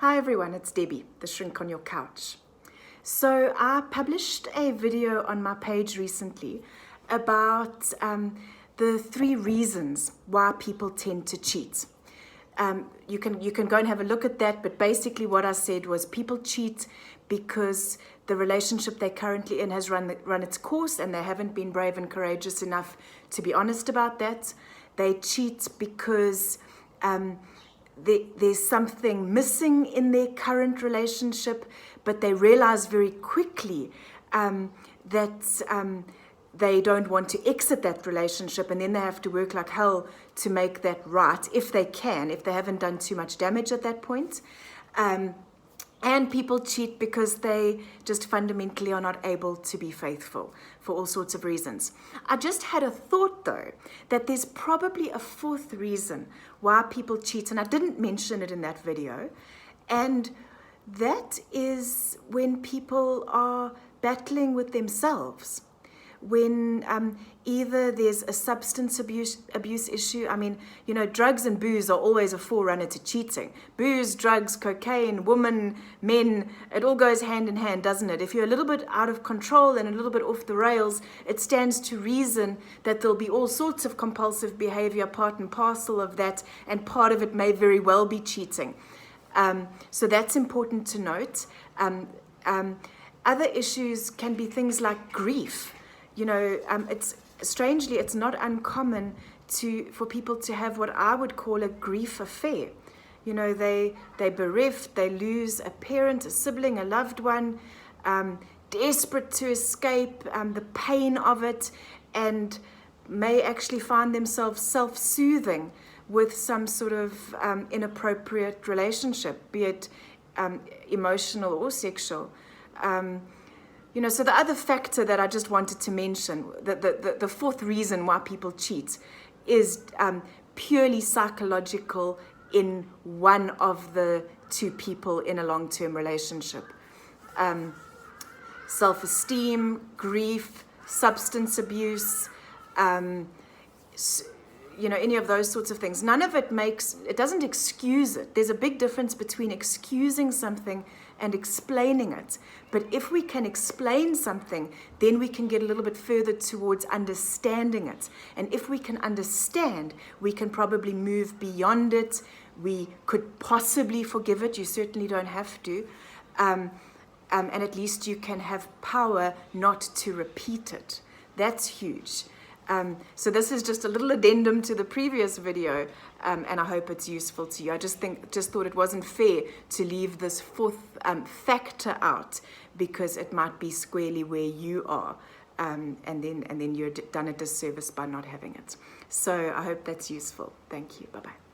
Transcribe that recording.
Hi everyone, it's Debbie, the shrink on your couch. So I published a video on my page recently about the 3 reasons why people tend to cheat. You can go and have a look at that, but basically what I said was people cheat because the relationship they're currently in has run its course and they haven't been brave and courageous enough to be honest about that. They cheat because there's something missing in their current relationship, but they realize very quickly that they don't want to exit that relationship, and then they have to work like hell to make that right, if they haven't done too much damage at that point. And people cheat because they just fundamentally are not able to be faithful for all sorts of reasons. I just had a thought, though, that there's probably a 4th reason why people cheat, and I didn't mention it in that video, and that is when people are battling with themselves. When either there's a substance abuse issue. I mean, you know, drugs and booze are always a forerunner to cheating. Booze, drugs, cocaine, women, men, it all goes hand in hand, doesn't it? If you're a little bit out of control and a little bit off the rails, it stands to reason that there'll be all sorts of compulsive behavior, part and parcel of that, and part of it may very well be cheating. So that's important to note. Other issues can be things like grief. You know, it's not uncommon for people to have what I would call a grief affair. You know, they're bereft, they lose a parent, a sibling, a loved one, desperate to escape the pain of it, and may actually find themselves self-soothing with some sort of inappropriate relationship, be it emotional or sexual. You know, so the other factor that I just wanted to mention, the 4th reason why people cheat is purely psychological in one of the 2 people in a long-term relationship. Self-esteem, grief, substance abuse, you know, any of those sorts of things. None of it doesn't excuse it. There's a big difference between excusing something and explaining it. But if we can explain something, then we can get a little bit further towards understanding it. And if we can understand, we can probably move beyond it. We could possibly forgive it. You certainly don't have to. And at least you can have power not to repeat it. That's huge. So this is just a little addendum to the previous video, and I hope it's useful to you. I just thought it wasn't fair to leave this 4th factor out, because it might be squarely where you are, and then you're done a disservice by not having it. So I hope that's useful. Thank you. Bye-bye.